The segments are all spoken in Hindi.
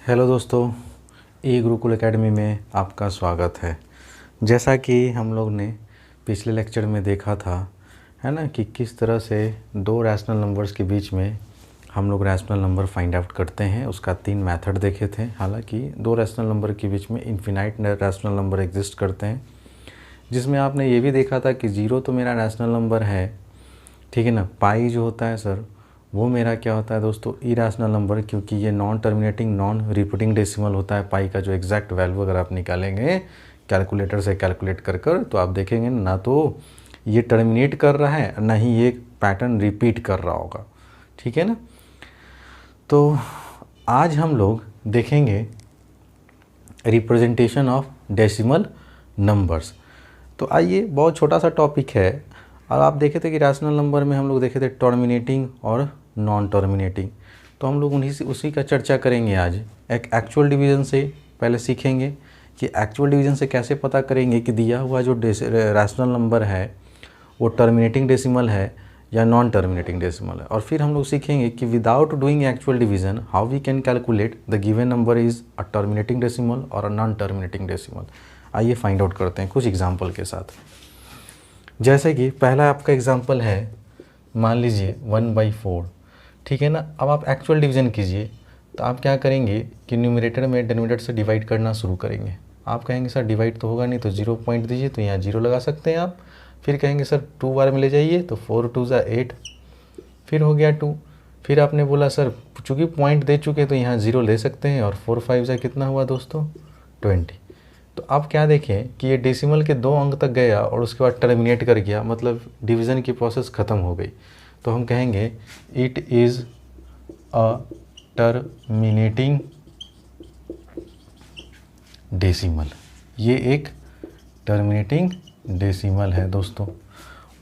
हेलो दोस्तों, ई गुरुकुल एकेडमी में आपका स्वागत है। जैसा कि हम लोग ने पिछले लेक्चर में देखा था, है ना, कि किस तरह से दो रैशनल नंबर्स के बीच में हम लोग रैशनल नंबर फाइंड आउट करते हैं। उसका 3 मेथड देखे थे। हालांकि दो रैशनल नंबर के बीच में इन्फिनाइट रैशनल नंबर एग्जिस्ट करते हैं, जिसमें आपने ये भी देखा था कि 0 तो मेरा रैशनल नंबर है, ठीक है ना। पाई जो होता है सर, वो मेरा क्या होता है दोस्तों, इरेशनल नंबर, क्योंकि ये non terminating non repeating decimal होता है। पाई का जो एग्जैक्ट वैल्यू अगर आप निकालेंगे कैलकुलेटर से कैलकुलेट कर तो आप देखेंगे ना तो ये टर्मिनेट कर रहा है, ना ही ये पैटर्न रिपीट कर रहा होगा, ठीक है ना। तो आज हम लोग देखेंगे रिप्रेजेंटेशन ऑफ डेसिमल नंबर्स। तो आइए, बहुत छोटा सा टॉपिक है। और आप देखे थे कि रैशनल नंबर में हम लोग देखे थे टर्मिनेटिंग और नॉन टर्मिनेटिंग, तो हम लोग उसी का चर्चा करेंगे आज। एक एक्चुअल डिवीज़न से पहले सीखेंगे कि एक्चुअल डिवीज़न से कैसे पता करेंगे कि दिया हुआ जो रैशनल नंबर है वो टर्मिनेटिंग डेसिमल है या नॉन टर्मिनेटिंग डेसिमल है। और फिर हम लोग सीखेंगे कि without doing actual division how we can calculate the given number is a terminating decimal और अ नॉन टर्मिनेटिंग डेसिमल। आइए फाइंड आउट करते हैं कुछ एग्जाम्पल के साथ। जैसे कि पहला आपका एग्जाम्पल है, मान लीजिए 1/4, ठीक है ना। अब आप एक्चुअल डिवीज़न कीजिए, तो आप क्या करेंगे कि न्यूमरेटर में डिनोमिनेटर से डिवाइड करना शुरू करेंगे। आप कहेंगे सर डिवाइड तो होगा नहीं, तो 0 पॉइंट दीजिए, तो यहाँ 0 लगा सकते हैं आप। फिर कहेंगे सर 2 बार में ले जाइए, तो 4 2 8, फिर हो गया 2। फिर आपने बोला सर चूँकि पॉइंट दे चुके तो यहाँ 0 ले सकते हैं, और 4 5 कितना हुआ दोस्तों, 20। तो आप क्या देखें कि ये डेसिमल के 2 अंक तक गया और उसके बाद टर्मिनेट कर गया, मतलब डिवीज़न की प्रोसेस ख़त्म हो गई। तो हम कहेंगे it is a terminating decimal. ये एक टर्मिनेटिंग डेसिमल है दोस्तों।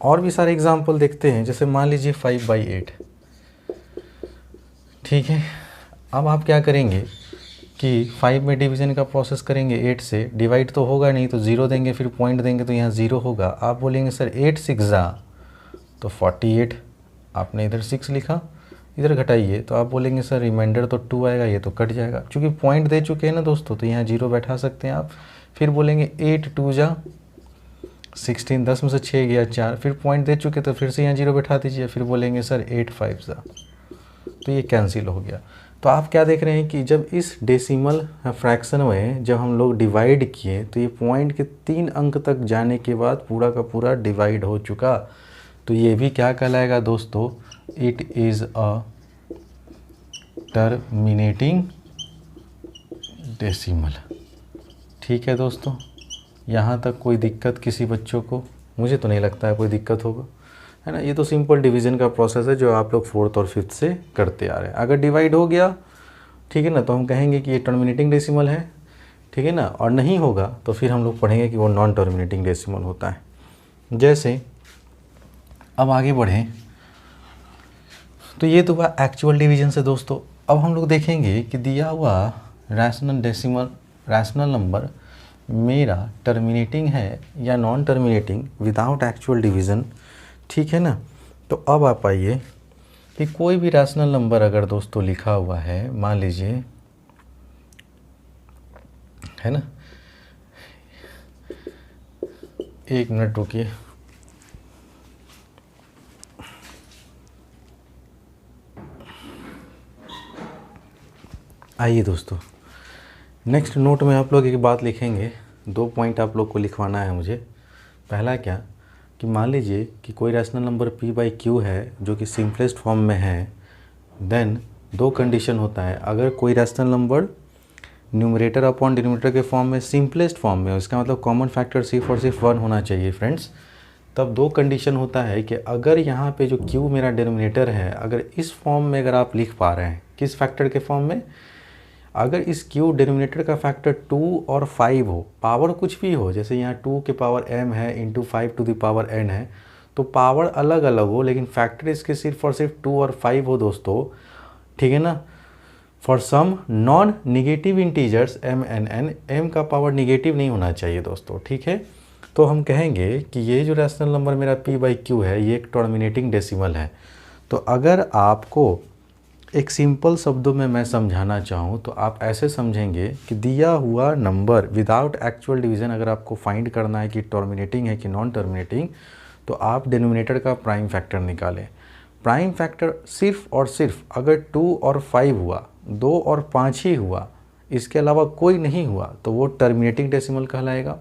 और भी सारे एग्जाम्पल देखते हैं, जैसे मान लीजिए 5/8, ठीक है। अब आप क्या करेंगे कि 5 में डिवीज़न का प्रोसेस करेंगे, 8 से डिवाइड तो होगा नहीं, तो 0 देंगे, फिर पॉइंट देंगे, तो यहाँ 0 होगा। आप बोलेंगे सर 8 6 तो 48, आपने इधर 6 लिखा, इधर घटाइए, तो आप बोलेंगे सर रिमाइंडर तो 2 आएगा, ये तो कट जाएगा। क्योंकि पॉइंट दे चुके हैं ना दोस्तों, तो यहाँ 0 बैठा सकते हैं आप। फिर बोलेंगे 8 2 16, 10 में से 6 गया 4, फिर पॉइंट दे चुके तो फिर से यहाँ 0 बैठा दीजिए। फिर बोलेंगे सर 8 5 तो ये कैंसिल हो गया। तो आप क्या देख रहे हैं कि जब इस डेसिमल फ्रैक्शन में जब हम लोग डिवाइड किए, तो ये पॉइंट के 3 अंक तक जाने के बाद पूरा का पूरा डिवाइड हो चुका। तो ये भी क्या कहलाएगा दोस्तों, it is a terminating decimal. ठीक है दोस्तों, यहाँ तक कोई दिक्कत किसी बच्चों को? मुझे तो नहीं लगता है कोई दिक्कत होगा, है ना। ये तो सिंपल डिवीज़न का प्रोसेस है जो आप लोग 4th और 5th से करते आ रहे हैं। अगर डिवाइड हो गया, ठीक है ना, तो हम कहेंगे कि ये टर्मिनेटिंग डेसिमल है, ठीक है ना। और नहीं होगा तो फिर हम लोग पढ़ेंगे कि वो नॉन टर्मिनेटिंग डेसिमल होता है। जैसे अब आगे बढ़ें, तो ये तो हुआ एक्चुअल डिवीज़न से दोस्तों। अब हम लोग देखेंगे कि दिया हुआ रैशनल नंबर मेरा टर्मिनेटिंग है या non terminating without actual division, ठीक है ना। तो अब आप आइए कि कोई भी रैशनल नंबर अगर दोस्तों लिखा हुआ है, मान लीजिए, है ना, एक मिनट रुकिए। आइए दोस्तों, नेक्स्ट नोट में आप लोग एक बात लिखेंगे। 2 पॉइंट आप लोग को लिखवाना है मुझे। पहला क्या कि मान लीजिए कि कोई रैशनल नंबर p/q है जो कि सिंपलेस्ट फॉर्म में है, देन 2 कंडीशन होता है। अगर कोई rational number numerator upon denominator के फॉर्म में सिंपलेस्ट फॉर्म में, इसका मतलब कॉमन फैक्टर सिर्फ और सिर्फ 1 होना चाहिए फ्रेंड्स। तब 2 कंडीशन होता है कि अगर यहाँ पे जो q मेरा डिनोमिनेटर है, अगर इस फॉर्म में अगर आप लिख पा रहे हैं, किस फैक्टर के फॉर्म में, अगर इस q डिनोमिनेटर का फैक्टर 2 और 5 हो, पावर कुछ भी हो, जैसे यहाँ 2 के पावर m है into 5 to the power n है, तो पावर अलग अलग हो लेकिन फैक्टर इसके सिर्फ और सिर्फ 2 और 5 हो दोस्तों, ठीक है ना। For some non negative integers m n n, m का पावर निगेटिव नहीं होना चाहिए दोस्तों, ठीक है। तो हम कहेंगे कि ये जो रैशनल नंबर मेरा p/q है, ये एक टर्मिनेटिंग डेसिमल है। तो अगर आपको एक सिंपल शब्दों में मैं समझाना चाहूँ तो आप ऐसे समझेंगे कि दिया हुआ नंबर विदाउट एक्चुअल डिवीज़न अगर आपको फाइंड करना है कि टर्मिनेटिंग है कि नॉन टर्मिनेटिंग, तो आप डिनोमिनेटर का प्राइम फैक्टर निकालें। प्राइम फैक्टर सिर्फ और सिर्फ अगर 2 और 5 हुआ, 2 और 5 ही हुआ, इसके अलावा कोई नहीं हुआ तो वो टर्मिनेटिंग डेसिमल कहलाएगा।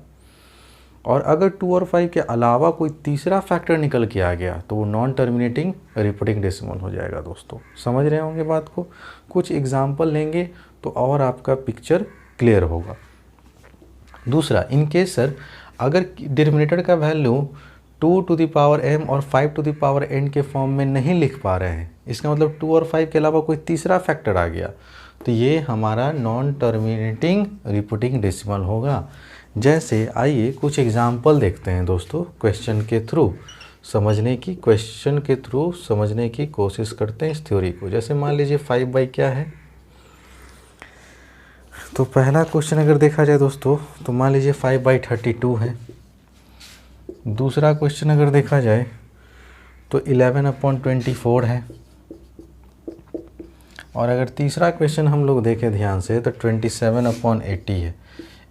और अगर 2 और 5 के अलावा कोई तीसरा फैक्टर निकल के आ गया तो वो नॉन टर्मिनेटिंग रिपीटिंग डेसिमल हो जाएगा। दोस्तों समझ रहे होंगे बात को। कुछ एग्जाम्पल लेंगे तो और आपका पिक्चर क्लियर होगा। दूसरा, इन केस सर अगर डिनोमिनेटर का value 2 to the power m और 5 टू द पावर n के फॉर्म में नहीं लिख पा रहे हैं, इसका मतलब 2 और 5 के अलावा कोई तीसरा फैक्टर आ गया, तो ये हमारा नॉन टर्मिनेटिंग रिपीटिंग डेसिमल होगा। जैसे आइए कुछ एग्जाम्पल देखते हैं दोस्तों, क्वेश्चन के थ्रू समझने की कोशिश करते हैं इस थ्योरी को। जैसे मान लीजिए 5 क्या है, तो पहला क्वेश्चन अगर देखा जाए दोस्तों तो मान लीजिए 5/32 है। दूसरा क्वेश्चन अगर देखा जाए तो 11/24 है। और अगर तीसरा क्वेश्चन हम लोग देखें ध्यान से तो 27/80 है।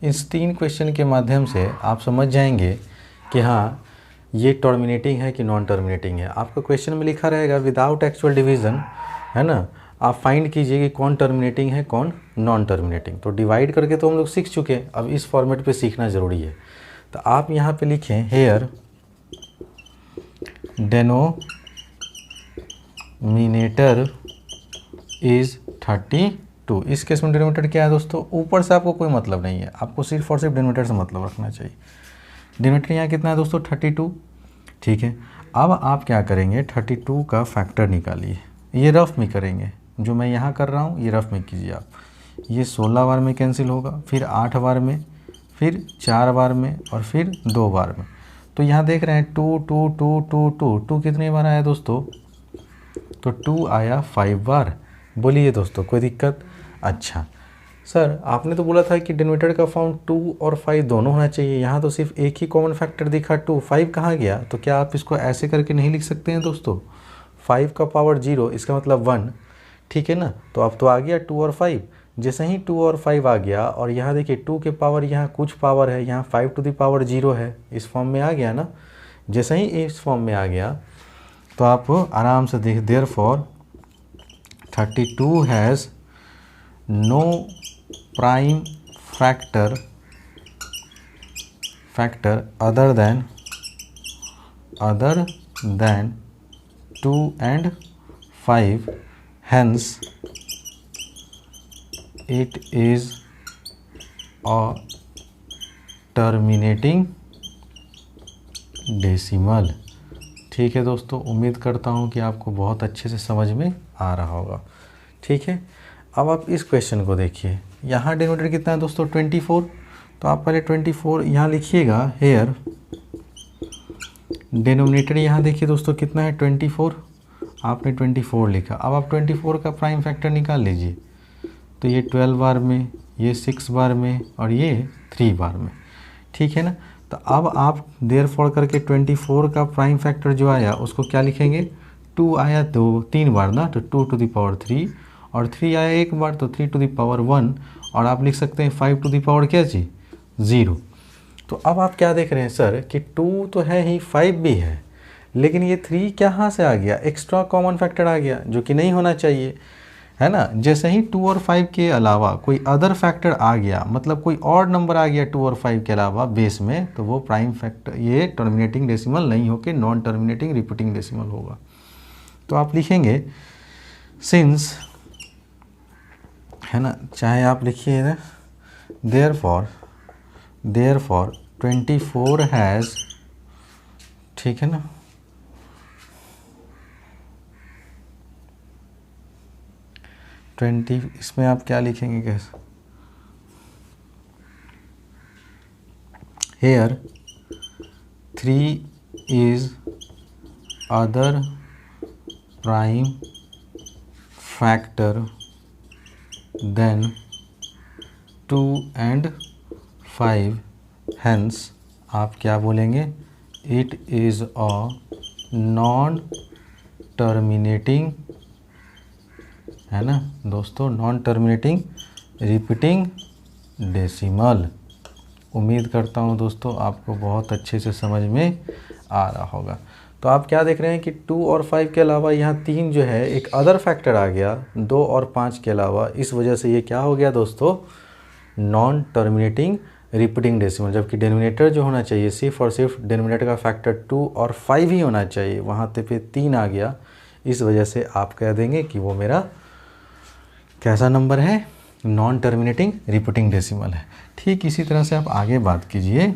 इस 3 क्वेश्चन के माध्यम से आप समझ जाएंगे कि हाँ ये टर्मिनेटिंग है कि नॉन टर्मिनेटिंग है। आपका क्वेश्चन में लिखा रहेगा विदाउट एक्चुअल डिवीज़न, है ना, आप फाइंड कीजिए कि कौन टर्मिनेटिंग है कौन नॉन टर्मिनेटिंग। तो डिवाइड करके तो हम लोग सीख चुके हैं, अब इस फॉर्मेट पे सीखना ज़रूरी है। तो आप यहाँ पे लिखें हेयर डेनोमिनेटर इज़ 32। इस केस में डिनोमिनेटर क्या है दोस्तों, ऊपर से आपको कोई मतलब नहीं है, आपको सिर्फ और सिर्फ डिनोमिनेटर से मतलब रखना चाहिए। डिनोमिनेटर यहाँ कितना है दोस्तों 32, ठीक है। अब आप क्या करेंगे 32 का फैक्टर निकालिए। ये रफ में करेंगे, जो मैं यहाँ कर रहा हूँ ये रफ में कीजिए आप। ये 16 बार में कैंसिल होगा, फिर 8 बार में, फिर 4 बार में और फिर 2 बार में। तो यहाँ देख रहे हैं 2 2 2 2 2 2 कितने बार आया दोस्तों, तो 2 आया 5 बार। बोलिए दोस्तों कोई दिक्कत। अच्छा सर आपने तो बोला था कि डिनोमिनेटर का फॉर्म 2 और 5 दोनों होना चाहिए, यहाँ तो सिर्फ एक ही कॉमन फैक्टर दिखा 2, 5 कहाँ गया। तो क्या आप इसको ऐसे करके नहीं लिख सकते हैं दोस्तों, 5 का पावर 0 इसका मतलब 1, ठीक है ना। तो अब तो आ गया 2 और 5। जैसे ही 2 और 5 आ गया और यहाँ देखिए 2 के पावर यहाँ कुछ पावर है, यहाँ 5 टू द पावर 0 है, इस फॉर्म में आ गया ना। जैसे ही इस फॉर्म में आ गया तो आप आराम से देख, therefore 32 has no prime factor other than 2 and 5, hence it is a terminating decimal। ठीक है दोस्तों, उम्मीद करता हूँ कि आपको बहुत अच्छे से समझ में आ रहा होगा। ठीक है, अब आप इस क्वेश्चन को देखिए। यहाँ डिनोमिनेटर कितना है दोस्तों 24, तो आप पहले 24 यहाँ लिखिएगा। हेयर डिनोमिनेटर यहाँ देखिए दोस्तों कितना है 24, आपने 24 लिखा। अब आप 24 का प्राइम फैक्टर निकाल लीजिए। तो ये 12 बार में, ये 6 बार में और ये 3 बार में, ठीक है ना। तो अब आप देयरफॉर करके 24 का प्राइम फैक्टर जो आया उसको क्या लिखेंगे, 2 आया 3 बार ना, तो 2 टू द पावर 3 और 3 आया एक बार तो 3 टू द पावर 1 और आप लिख सकते हैं 5 टू द पावर क्या चीज़ 0। तो अब आप क्या देख रहे हैं सर कि 2 तो है ही, 5 भी है, लेकिन ये 3 कहाँ से आ गया, एक्स्ट्रा कॉमन फैक्टर आ गया जो कि नहीं होना चाहिए, है ना। जैसे ही 2 और 5 के अलावा कोई अदर फैक्टर आ गया, मतलब कोई और नंबर आ गया 2 और 5 के अलावा बेस में, तो वो प्राइम फैक्टर, ये टर्मिनेटिंग डेसिमल नहीं होकर नॉन टर्मिनेटिंग रिपीटिंग डेसिमल होगा। तो आप लिखेंगे सिंस, है ना, चाहे आप लिखिए ना देयरफॉर 24 हैज़, ठीक है ना, इसमें आप क्या लिखेंगे कैसे, here 3 is other prime factor than 2 and 5, hence आप क्या बोलेंगे, it is a non terminating है ना दोस्तों, नॉन टर्मिनेटिंग रिपीटिंग डेसिमल। उम्मीद करता हूँ दोस्तों आपको बहुत अच्छे से समझ में आ रहा होगा। तो आप क्या देख रहे हैं कि 2 और 5 के अलावा यहाँ 3 जो है एक अदर फैक्टर आ गया 2 और 5 के अलावा, इस वजह से ये क्या हो गया दोस्तों, नॉन टर्मिनेटिंग रिपीटिंग डेसिमल। जबकि डिनोमिनेटर जो होना चाहिए सिर्फ और सिर्फ डिनोमिनेटर का फैक्टर 2 और 5 ही होना चाहिए, वहाँ पे 3 आ गया। इस वजह से आप कह देंगे कि वो मेरा कैसा नंबर है, नॉन टर्मिनेटिंग रिपीटिंग डेसिमल है। ठीक इसी तरह से आप आगे बात कीजिए,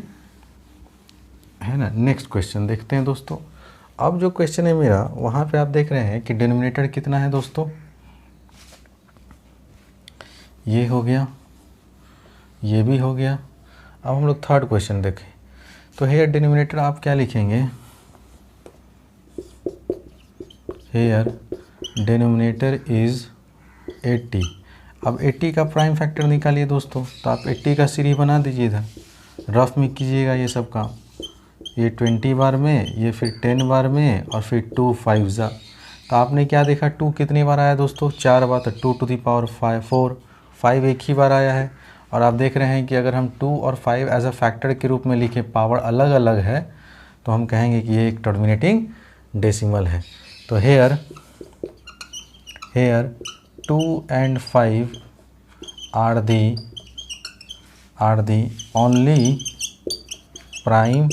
है ना। नेक्स्ट क्वेश्चन देखते हैं दोस्तों। अब जो क्वेश्चन है मेरा, वहाँ पे आप देख रहे हैं कि डिनोमिनेटर कितना है दोस्तों, ये हो गया, ये भी हो गया। अब हम लोग थर्ड क्वेश्चन देखें। तो हेयर डिनोमिनेटर आप क्या लिखेंगे, हेयर डिनोमिनेटर इज़ 80। अब 80 का प्राइम फैक्टर निकालिए दोस्तों, तो आप 80 का सीरीज बना दीजिए, इधर रफ में कीजिएगा ये सब काम। ये 20 बार में, ये फिर 10 बार में, और फिर 2 5 जा। तो आपने क्या देखा, 2 कितनी बार आया दोस्तों, 4 बार। तो 2 टू दी पावर 5 4, 5 एक ही बार आया है। और आप देख रहे हैं कि अगर हम 2 और 5 एज अ फैक्टर के रूप में लिखें, पावर अलग अलग है, तो हम कहेंगे कि ये एक टर्मिनेटिंग डेसिमल है। तो hair 2 and 5 are the only prime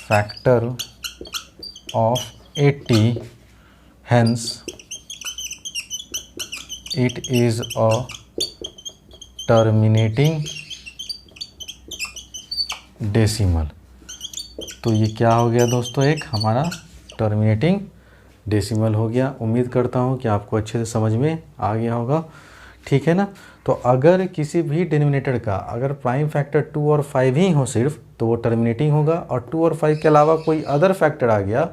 factor of 80, hence it is a terminating decimal। तो ये क्या हो गया दोस्तों, एक हमारा टर्मिनेटिंग डेसिमल हो गया। उम्मीद करता हूँ कि आपको अच्छे से समझ में आ गया होगा, ठीक है ना। तो अगर किसी भी डिनोमिनेटर का अगर प्राइम फैक्टर 2 और 5 ही हो सिर्फ, तो वो टर्मिनेटिंग होगा। और 2 और 5 के अलावा कोई अदर फैक्टर आ गया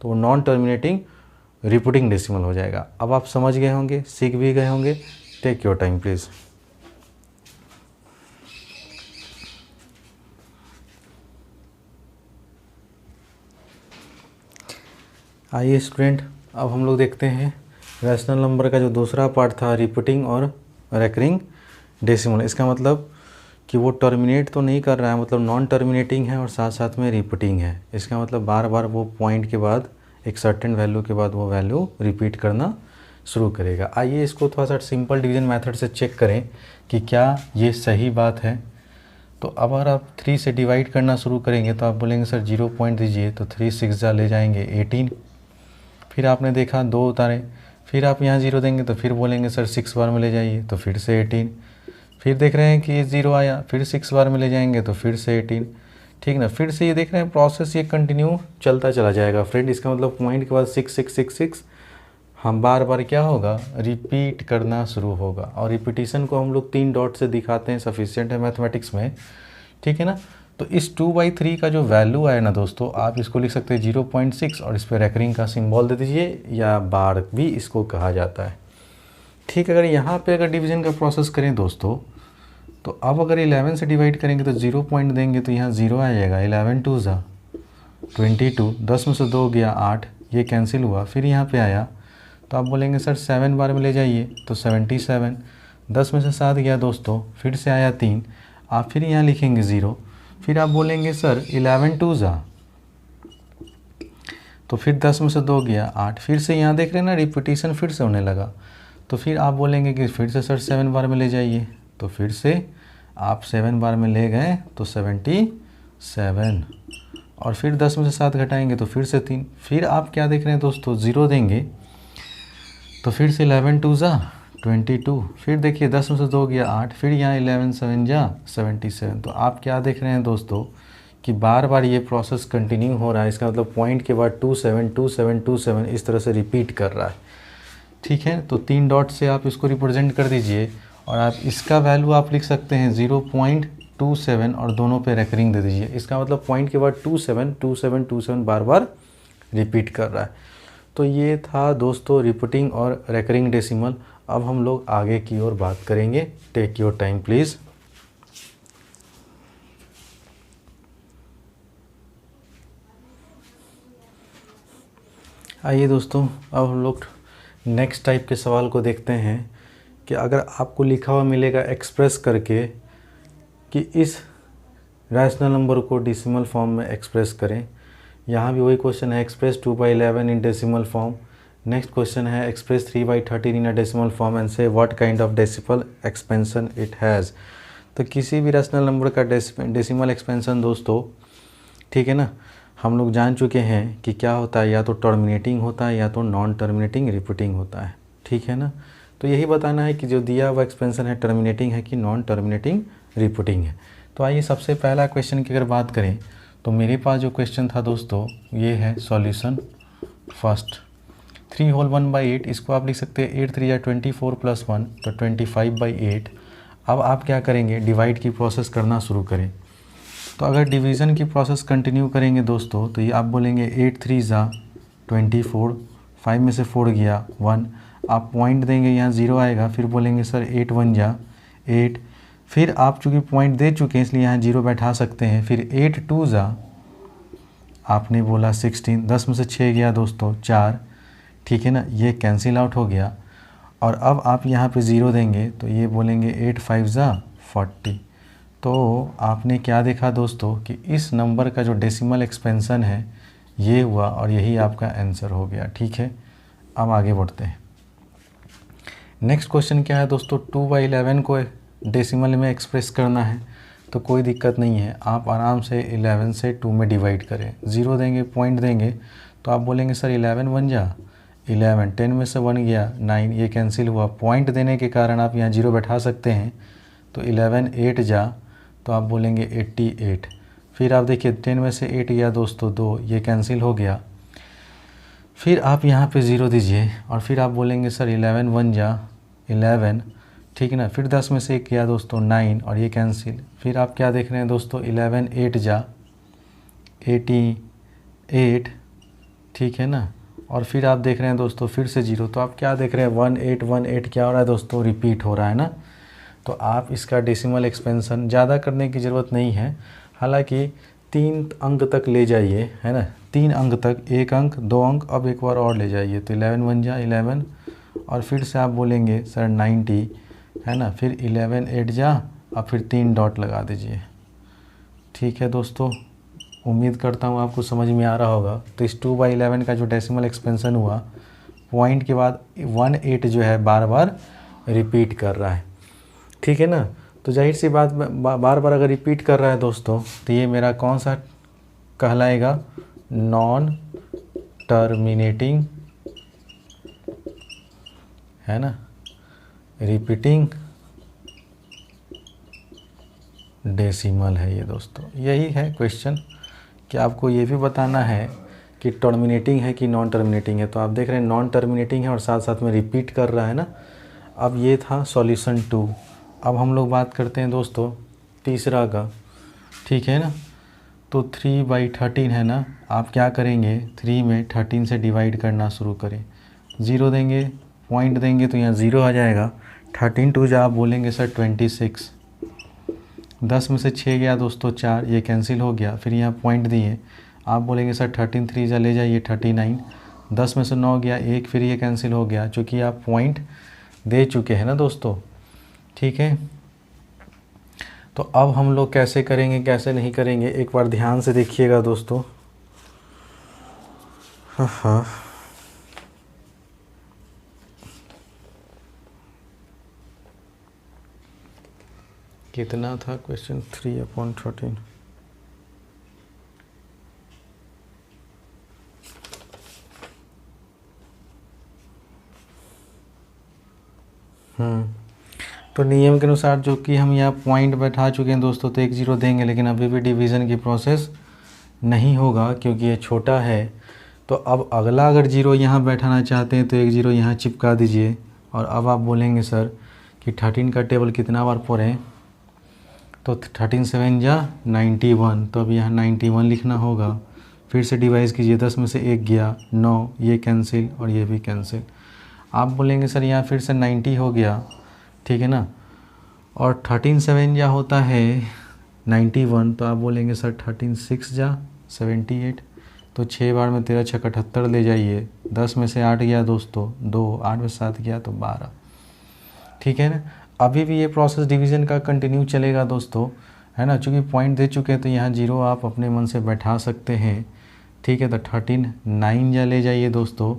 तो वो नॉन टर्मिनेटिंग रिपीटिंग डेसिमल हो जाएगा। अब आप समझ गए होंगे, सीख भी गए होंगे। Take your time please. आइए स्टूडेंट, अब हम लोग देखते हैं रैशनल नंबर का जो दूसरा पार्ट था, रिपीटिंग और रेकरिंग डेसिमल। इसका मतलब कि वो टर्मिनेट तो नहीं कर रहा है, मतलब नॉन टर्मिनेटिंग है और साथ साथ में रिपीटिंग है। इसका मतलब बार बार वो पॉइंट के बाद एक सर्टेन वैल्यू के बाद वो वैल्यू रिपीट करना शुरू करेगा। आइए इसको थोड़ा सा सिंपल डिवीजन मेथड से चेक करें कि क्या ये सही बात है। तो अब अगर आप 3 से डिवाइड करना शुरू करेंगे तो आप बोलेंगे सर 0 पॉइंट दीजिए, तो 3 6 जा ले जाएंगे 18। फिर आपने देखा 2 उतारे, फिर आप यहाँ 0 देंगे तो फिर बोलेंगे सर 6 बार में ले जाइए, तो फिर से 18। फिर देख रहे हैं कि ये 0 आया, फिर 6 बार में ले जाएंगे तो फिर से 18, ठीक ना। फिर से ये देख रहे हैं प्रोसेस ये कंटिन्यू चलता चला जाएगा फ्रेंड। इसका मतलब पॉइंट के बाद 6 6 6 6 हम बार बार क्या होगा, रिपीट करना शुरू होगा। और रिपीटिशन को हम लोग 3 डॉट से दिखाते हैं, सफिशिएंट है मैथमेटिक्स में, ठीक है ना। तो इस 2/3 का जो वैल्यू आया ना दोस्तों, आप इसको लिख सकते हैं 0.6 और इस पर रेकरिंग का सिंबल दे दीजिए, या बार भी इसको कहा जाता है, ठीक। अगर यहाँ पे अगर डिवीजन का प्रोसेस करें दोस्तों, तो अब अगर 11 से डिवाइड करेंगे तो 0 पॉइंट देंगे तो यहाँ 0 आ जाएगा। 11 2 जा 22, 10 में से 2 गया 8, ये कैंसिल हुआ। फिर यहाँ पे आया तो आप बोलेंगे सर 7 बार में ले जाइए, तो 77, 10 में से 7 गया दोस्तों, फिर से आया 3, आप फिर यहाँ लिखेंगे 0। फिर आप बोलेंगे सर 11 2 जा, तो फिर 10 में से 2 गया 8, फिर से यहाँ देख रहे हैं ना रिपीटिशन फिर से होने लगा। तो फिर आप बोलेंगे कि फिर से सर 7 बार में ले जाइए, तो फिर से आप 7 बार में ले गए तो 77, और फिर 10 में से 7 घटाएंगे तो फिर से 3। फिर आप क्या देख रहे हैं दोस्तों, 0 देंगे तो फिर से 11 2 जा 22, फिर देखिए 10 में से 2 गया 8, फिर यहाँ 11 7 जा 77। तो आप क्या देख रहे हैं दोस्तों कि बार बार ये प्रोसेस कंटिन्यू हो रहा है। इसका मतलब पॉइंट के बाद 27 27 27 इस तरह से रिपीट कर रहा है, ठीक है। तो 3 डॉट से आप इसको रिप्रेजेंट कर दीजिए, और आप इसका वैल्यू आप लिख सकते हैं 0.27 और दोनों पे रेकरिंग दे दीजिए। इसका मतलब पॉइंट के बाद 27 27 27 बार बार रिपीट कर रहा है। तो ये था दोस्तों रिपीटिंग और रेकरिंग डेसिमल। अब हम लोग आगे की ओर बात करेंगे। Take your time please. आइए दोस्तों, अब हम लोग नेक्स्ट टाइप के सवाल को देखते हैं कि अगर आपको लिखा हुआ मिलेगा एक्सप्रेस करके कि इस रैशनल नंबर को डेसिमल फॉर्म में एक्सप्रेस करें। यहाँ भी वही क्वेश्चन है, express 2/11 in decimal form. Next question है express 3/13 in a decimal form and say what kind of decimal expansion it has. तो किसी भी रैशनल नंबर का डेसिमल एक्सपेंशन दोस्तों, ठीक है ना, हम लोग जान चुके हैं कि क्या होता है, या तो टर्मिनेटिंग होता है या तो नॉन टर्मिनेटिंग रिपीटिंग होता है, ठीक है ना। तो यही बताना है कि जो दिया हुआ एक्सपेंशन है टर्मिनेटिंग है कि नॉन टर्मिनेटिंग रिपीटिंग है। तो आइए सबसे पहला क्वेश्चन की अगर बात करें तो मेरे पास जो क्वेश्चन था दोस्तों ये है सॉल्यूशन फर्स्ट। 3 होल 1/8 इसको आप लिख सकते हैं 8 3 या 24 + 1 तो 25/8। अब आप क्या करेंगे, डिवाइड की प्रोसेस करना शुरू करें। तो अगर डिवीज़न की प्रोसेस कंटिन्यू करेंगे दोस्तों तो ये आप बोलेंगे 8 3 ज़ा 24, 5 में से 4 गया 1, आप पॉइंट देंगे यहाँ 0 आएगा, फिर बोलेंगे सर 8 1 ज़ा 8, फिर आप चूँकि पॉइंट दे चुके हैं इसलिए यहाँ 0 बैठा सकते हैं, फिर 8 2 ज़ा आपने बोला 16, 10 में से 6 गया दोस्तों 4, ठीक है ना, ये कैंसिल आउट हो गया। और अब आप यहाँ पे 0 देंगे तो ये बोलेंगे 8 5 ज़ा 40। तो आपने क्या देखा दोस्तों कि इस नंबर का जो डेसिमल एक्सपेंशन है ये हुआ और यही आपका आंसर हो गया, ठीक है। अब आगे बढ़ते हैं। नेक्स्ट क्वेश्चन क्या है दोस्तों, 2/11 को डेसिमल में एक्सप्रेस करना है। तो कोई दिक्कत नहीं है, आप आराम से 11 से 2 में डिवाइड करें, 0 देंगे, पॉइंट देंगे, तो आप बोलेंगे सर 11 1 जा 11, 10 में से 1 गया 9, ये कैंसिल हुआ, पॉइंट देने के कारण आप यहाँ 0 बैठा सकते हैं। तो 11 8 जा तो आप बोलेंगे 88, फिर आप देखिए 10 में से 8 गया दोस्तों 2, ये कैंसिल हो गया, फिर आप यहाँ पे 0 दीजिए और फिर आप बोलेंगे सर 11 1 जा 11, ठीक है ना, फिर 10 में से 1 गया दोस्तों 9 और ये कैंसिल, फिर आप क्या देख रहे हैं दोस्तों 11 8 जा 88, ठीक है ना, और फिर आप देख रहे हैं दोस्तों फिर से 0, तो आप क्या देख रहे हैं 1 8 1 8 क्या हो रहा है दोस्तों, रिपीट हो रहा है ना। तो आप इसका डेसिमल एक्सपेंशन ज़्यादा करने की ज़रूरत नहीं है, हालांकि 3 अंक तक ले जाइए, है ना, 3 अंक तक, 1 अंक 2 अंक, अब एक बार और ले जाइए। तो 11 1 जा 11 और फिर से आप बोलेंगे सर 90, है ना, फिर 11 8 जा, अब फिर 3 डॉट लगा दीजिए, ठीक है दोस्तों। उम्मीद करता हूँ आपको समझ में आ रहा होगा। तो इस 2/11 का जो डेसिमल एक्सपेंशन हुआ, पॉइंट के बाद 1 8 जो है बार बार रिपीट कर रहा है, ठीक है ना। तो जाहिर सी बात बार बार अगर रिपीट कर रहा है दोस्तों तो ये मेरा कौन सा कहलाएगा, नॉन टर्मिनेटिंग, है ना, रिपीटिंग डेसिमल है ये दोस्तों। यही है क्वेश्चन कि आपको ये भी बताना है कि टर्मिनेटिंग है कि नॉन टर्मिनेटिंग है। तो आप देख रहे हैं नॉन टर्मिनेटिंग है और साथ साथ में रिपीट कर रहा है ना। अब ये था सॉल्यूशन 2। अब हम लोग बात करते हैं दोस्तों तीसरा का, ठीक है ना। तो 3/13 है ना, आप क्या करेंगे 3 में 13 से डिवाइड करना शुरू करें, 0 देंगे, पॉइंट देंगे तो यहाँ 0 आ जाएगा, 13 2 जा आप बोलेंगे सर 26, 10 में से 6 गया दोस्तों 4, ये कैंसिल हो गया, फिर यहाँ पॉइंट दिए, आप बोलेंगे सर 13 3 जा ले जाइए 39, 10 में से 9 गया 1, फिर ये कैंसिल हो गया चूँकि आप पॉइंट दे चुके हैं ना दोस्तों, ठीक है। तो अब हम लोग कैसे करेंगे कैसे नहीं करेंगे एक बार ध्यान से देखिएगा दोस्तों। हाँ, कितना था क्वेश्चन 3/13, तो नियम के अनुसार जो कि हम यहाँ पॉइंट बैठा चुके हैं दोस्तों, तो 1 0 देंगे, लेकिन अभी भी डिवीज़न की प्रोसेस नहीं होगा क्योंकि ये छोटा है। तो अब अगला अगर 0 यहाँ बैठाना चाहते हैं तो 1 0 यहाँ चिपका दीजिए और अब आप बोलेंगे सर कि 13 का टेबल कितना बार पढ़ें, तो 13 7 जा 91, तो अब यहाँ 91 लिखना होगा, फिर से डिवाइस कीजिए, 10 में से 1 गया 9, ये कैंसिल और ये भी कैंसिल। आप बोलेंगे सर यहाँ फिर से 90 हो गया, ठीक है ना, और 13 7 जा होता है 91, तो आप बोलेंगे सर 13 6 जा 78, तो 6 बार में 13 छक्का 78 ले जाइए, 10 में से 8 गया दोस्तों 2, 8 में 7 गया तो 12। ठीक है ना। अभी भी ये प्रोसेस डिवीज़न का कंटिन्यू चलेगा दोस्तों, है ना। चूँकि पॉइंट दे चुके हैं तो यहाँ 0 आप अपने मन से बैठा सकते हैं। ठीक है, तो 13 9 या ले जाइए दोस्तों,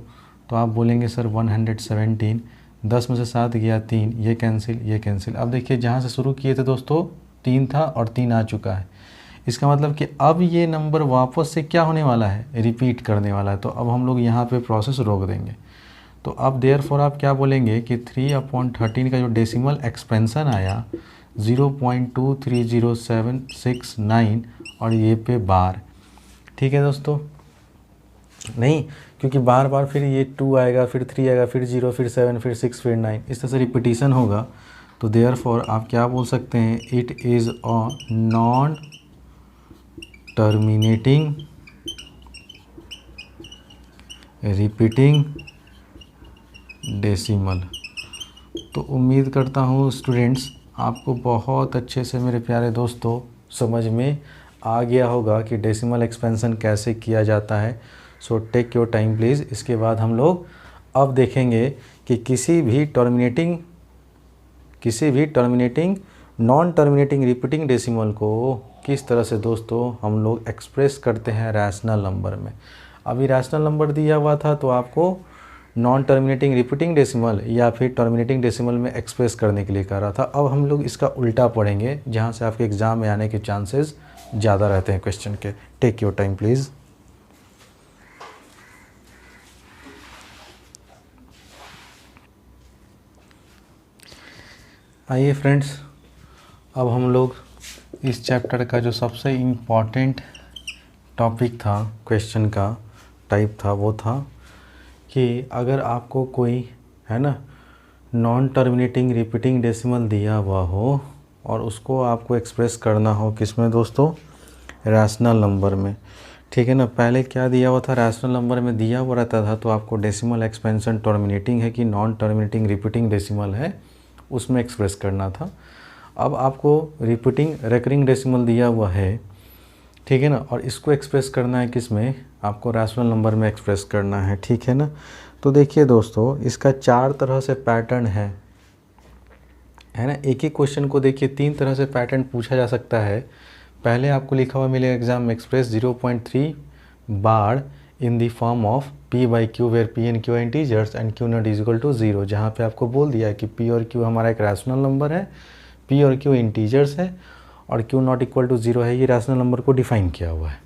तो आप बोलेंगे सर 117। 10 में से 7 गया 3, ये कैंसिल ये कैंसिल। अब देखिए जहाँ से शुरू किए थे दोस्तों 3 था और 3 आ चुका है। इसका मतलब कि अब ये नंबर वापस से क्या होने वाला है, रिपीट करने वाला है। तो अब हम लोग यहाँ पे प्रोसेस रोक देंगे। तो अब देयरफॉर आप क्या बोलेंगे कि 3/13 का जो डेसिमल एक्सपेंशन आया 0.230769 और ये पे बार। ठीक है दोस्तों, नहीं क्योंकि बार बार फिर ये 2 आएगा, फिर 3 आएगा, फिर 0, फिर 7, फिर 6, फिर 9, इस तरह से रिपीटिशन होगा। तो देयरफॉर आप क्या बोल सकते हैं, it is a non terminating repeating decimal. तो उम्मीद करता हूँ स्टूडेंट्स आपको बहुत अच्छे से मेरे प्यारे दोस्तों समझ में आ गया होगा कि डेसिमल एक्सपेंशन कैसे किया जाता है। So take your time please. इसके बाद हम लोग अब देखेंगे कि किसी भी terminating non terminating repeating decimal को किस तरह से दोस्तों हम लोग एक्सप्रेस करते हैं रैशनल नंबर में। अभी रैशनल नंबर दिया हुआ था तो आपको नॉन टर्मिनेटिंग रिपीटिंग डेसिमल या फिर टर्मिनेटिंग डेसिमल में एक्सप्रेस करने के लिए कह रहा था। अब हम लोग इसका उल्टा पढ़ेंगे जहाँ से आपके एग्ज़ाम में आने के चांसेस ज़्यादा रहते हैं क्वेश्चन के। Take your time please. आइए फ्रेंड्स, अब हम लोग इस चैप्टर का जो सबसे इम्पॉर्टेंट टॉपिक था, क्वेश्चन का टाइप था, वो था कि अगर आपको कोई, है ना, नॉन टर्मिनेटिंग रिपीटिंग डेसिमल दिया हुआ हो और उसको आपको एक्सप्रेस करना हो किसमें दोस्तों, रैशनल नंबर में। ठीक है ना। पहले क्या दिया हुआ था, रैशनल नंबर में दिया हुआ रहता था तो आपको डेसिमल एक्सपेंशन टर्मिनेटिंग है कि नॉन टर्मिनेटिंग रिपीटिंग डेसिमल है उसमें एक्सप्रेस करना था। अब आपको रिपीटिंग रेकरिंग डेसिमल दिया हुआ है, ठीक है ना, और इसको एक्सप्रेस करना है किस में, आपको रैशनल नंबर में एक्सप्रेस करना है। ठीक है ना। तो देखिए दोस्तों इसका 4 तरह से पैटर्न है ना। एक ही क्वेश्चन को देखिए 3 तरह से पैटर्न पूछा जा सकता है। पहले आपको लिखा हुआ मिलेगा एग्जाम में, express 0.3 bar in the form of P/Q where P and Q integers and Q0 is equal to 0, जहाँ पे आपको बोल दिया है कि P और Q हमारा एक रैशनल नंबर है, P और Q इंटीजर्स है और Q0 इक्वल टू 0 है। ये रैशनल नंबर को डिफाइन किया हुआ है।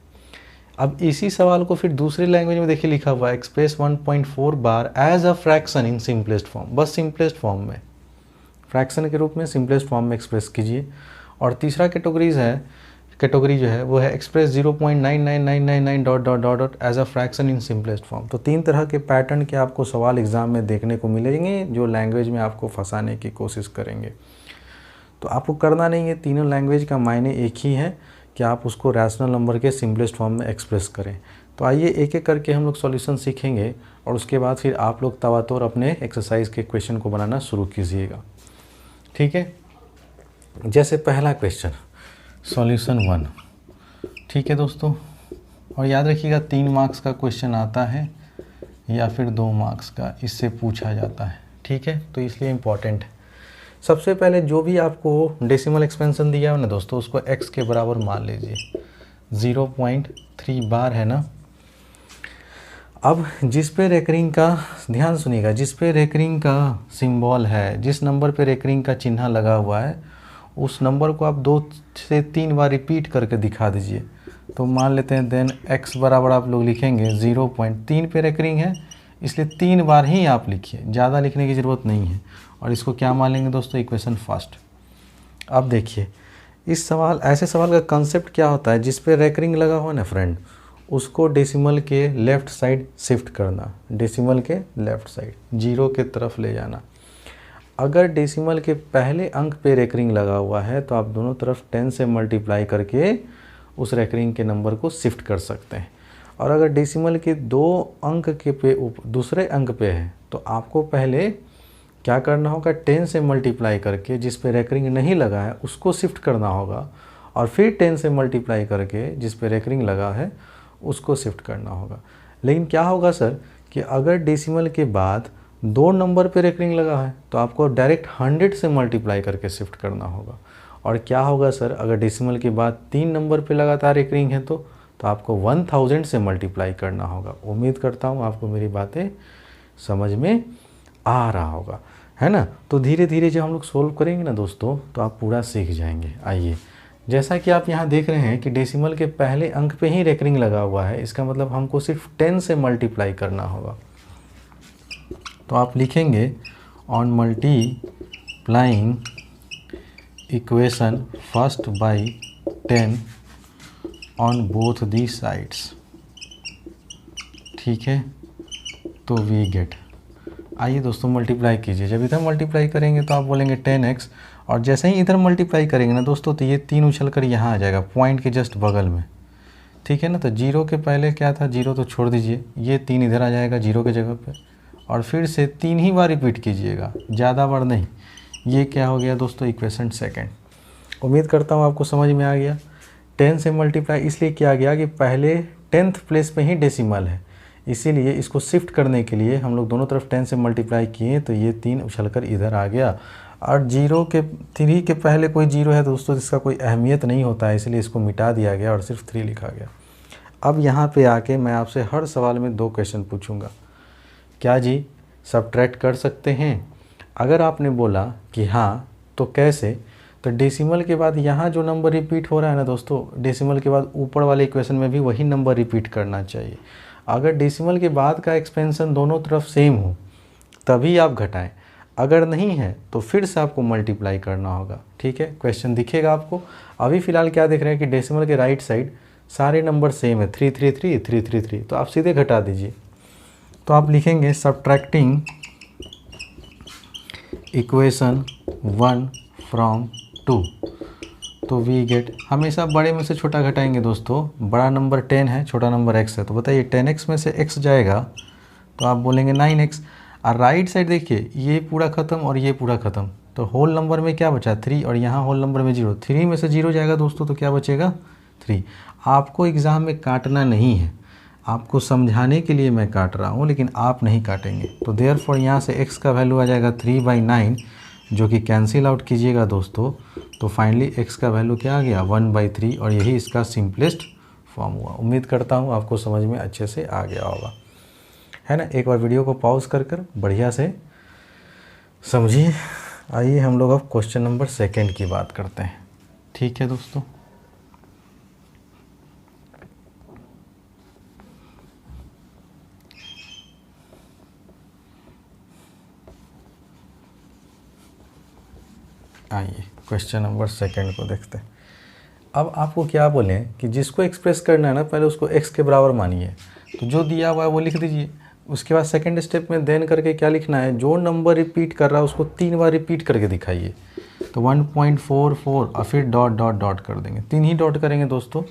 अब इसी सवाल को फिर दूसरे लैंग्वेज में देखिए लिखा हुआ है, express 1.4 bar as a fraction in simplest form. बस सिंपलेस्ट फॉर्म में, फ्रैक्शन के रूप में सिंपलेस्ट फॉर्म में एक्सप्रेस कीजिए। और तीसरा कैटेगरी जो है वो है express 0.99999 dot dot dot dot as a fraction in simplest form. तो 3 तरह के पैटर्न के आपको सवाल एग्जाम में देखने को मिलेंगे जो लैंग्वेज में आपको फंसाने की कोशिश करेंगे। तो आपको करना नहीं है, तीनों लैंग्वेज का मायने एक ही है कि आप उसको रैशनल नंबर के सिंपलेस्ट फॉर्म में एक्सप्रेस करें। तो आइए एक एक करके हम लोग सॉल्यूशन सीखेंगे और उसके बाद फिर आप लोग तवातोर अपने एक्सरसाइज के क्वेश्चन को बनाना शुरू कीजिएगा। ठीक है। जैसे पहला क्वेश्चन सॉल्यूशन 1। ठीक है दोस्तों, और याद रखिएगा 3 मार्क्स का क्वेश्चन आता है या फिर 2 मार्क्स का, इससे पूछा जाता है। ठीक है, तो इसलिए इम्पॉर्टेंट है। सबसे पहले जो भी आपको डेसिमल एक्सपेंशन दिया है ना दोस्तों, उसको x के बराबर मान लीजिए, 0.3 बार है ना। अब जिस पे रेकरिंग का, ध्यान सुनिएगा, जिस पे रेकरिंग का सिंबल है, जिस नंबर पे रेकरिंग का चिन्ह लगा हुआ है, उस नंबर को आप 2 से 3 बार रिपीट करके दिखा दीजिए। तो मान लेते हैं देन x बराबर आप लोग लिखेंगे 0.3 पे रेकरिंग है, इसलिए 3 बार ही आप लिखिए, ज़्यादा लिखने की ज़रूरत नहीं है। और इसको क्या मान लेंगे दोस्तों, इक्वेशन फर्स्ट। अब देखिए इस सवाल, ऐसे सवाल का कंसेप्ट क्या होता है, जिस पे रेकरिंग लगा हुआ ना फ्रेंड, उसको डेसिमल के लेफ़्ट साइड शिफ्ट करना, डेसिमल के लेफ़्ट साइड 0 के तरफ ले जाना। अगर डेसिमल के पहले अंक पे रेकरिंग लगा हुआ है तो आप दोनों तरफ 10 से मल्टीप्लाई करके उस रेकरिंग के नंबर को शिफ्ट कर सकते हैं। और अगर डेसिमल के 2 अंक के पे दूसरे अंक पे है तो आपको पहले क्या करना होगा, 10 से मल्टीप्लाई करके जिस पे रेकरिंग नहीं लगा है उसको शिफ्ट करना होगा, और फिर 10 से मल्टीप्लाई करके जिस पे रेकरिंग लगा है उसको शिफ्ट करना होगा। लेकिन क्या होगा सर कि अगर डेसिमल के बाद 2 नंबर पे रेकरिंग लगा है तो आपको डायरेक्ट 100 से मल्टीप्लाई करके शिफ्ट करना होगा। और क्या होगा सर अगर डेसिमल के बाद 3 नंबर पे लगातार रेकरिंग है तो आपको 1000 से मल्टीप्लाई करना होगा। उम्मीद करता हूँ आपको मेरी बातें समझ में आ रहा होगा, है ना। तो धीरे धीरे जब हम लोग सोल्व करेंगे ना दोस्तों तो आप पूरा सीख जाएंगे। आइए, जैसा कि आप यहाँ देख रहे हैं कि डेसिमल के पहले अंक पे ही रेकरिंग लगा हुआ है, इसका मतलब हमको सिर्फ 10 से मल्टीप्लाई करना होगा। तो आप लिखेंगे on multiplying equation first by 10 on both the sides, ठीक है, तो वी गेट। आइए दोस्तों मल्टीप्लाई कीजिए। जब इधर मल्टीप्लाई करेंगे तो आप बोलेंगे 10x, और जैसे ही इधर मल्टीप्लाई करेंगे ना दोस्तों तो ये 3 उछल कर यहाँ आ जाएगा पॉइंट के जस्ट बगल में, ठीक है ना। तो 0 के पहले क्या था, 0 तो छोड़ दीजिए, ये 3 इधर आ जाएगा 0 के जगह पे, और फिर से 3 ही बार रिपीट कीजिएगा, ज़्यादा बार नहीं। ये क्या हो गया दोस्तों, इक्वेशन सेकेंड। उम्मीद करता हूँ आपको समझ में आ गया। 10 से मल्टीप्लाई इसलिए किया गया कि पहले 10th प्लेस पे ही डेसिमल है, इसीलिए इसको शिफ्ट करने के लिए हम लोग दोनों तरफ 10 से मल्टीप्लाई किए तो ये 3 उछलकर इधर आ गया। और 3 के पहले कोई 0 है दोस्तों इसका कोई अहमियत नहीं होता है, इसलिए इसको मिटा दिया गया और सिर्फ 3 लिखा गया। अब यहाँ पे आके मैं आपसे हर सवाल में 2 क्वेश्चन पूछूंगा। क्या जी सब्ट्रैक्ट कर सकते हैं? अगर आपने बोला कि हाँ तो कैसे, तो डेसिमल के बाद यहाँ जो नंबर रिपीट हो रहा है ना दोस्तों, डेसिमल के बाद ऊपर वाले इक्वेशन में भी वही नंबर रिपीट करना चाहिए। अगर डेसिमल के बाद का एक्सपेंशन दोनों तरफ सेम हो तभी आप घटाएं, अगर नहीं है तो फिर से आपको मल्टीप्लाई करना होगा, ठीक है। क्वेश्चन दिखेगा आपको। अभी फ़िलहाल क्या देख रहे हैं कि डेसिमल के राइट साइड सारे नंबर सेम है, 333 333, तो आप सीधे घटा दीजिए। तो आप लिखेंगे सब्ट्रैक्टिंग इक्वेशन 1 फ्रॉम 2, तो वी गेट। हमेशा बड़े में से छोटा घटाएंगे दोस्तों। बड़ा नंबर 10 है, छोटा नंबर x है, तो बताइए 10x में से x जाएगा तो आप बोलेंगे 9x। और राइट साइड देखिए ये पूरा ख़त्म और ये पूरा ख़त्म, तो होल नंबर में क्या बचा 3, और यहाँ होल नंबर में 0। 3 में से 0 जाएगा दोस्तों तो क्या बचेगा 3। आपको एग्ज़ाम में काटना नहीं है, आपको समझाने के लिए मैं काट रहा हूँ, लेकिन आप नहीं काटेंगे। तो देयरफॉर यहाँ से x का वैल्यू आ जाएगा 3/9, जो कि कैंसिल आउट कीजिएगा दोस्तों तो फाइनली x का वैल्यू क्या आ गया 1/3, और यही इसका सिंपलेस्ट फॉर्म हुआ। उम्मीद करता हूँ आपको समझ में अच्छे से आ गया होगा, है ना। एक बार वीडियो को पॉज कर बढ़िया से समझिए। आइए हम लोग अब क्वेश्चन नंबर 2 की बात करते हैं, ठीक है दोस्तों। आइए क्वेश्चन नंबर 2 को देखते हैं। अब आपको क्या बोलें कि जिसको एक्सप्रेस करना है ना पहले उसको x के बराबर मानिए, तो जो दिया हुआ है वो लिख दीजिए। उसके बाद सेकंड स्टेप में देन करके क्या लिखना है, जो नंबर रिपीट कर रहा है उसको 3 बार रिपीट करके दिखाइए। तो 1.44 और फिर डॉट डॉट डॉट कर देंगे, 3 ही डॉट करेंगे दोस्तों।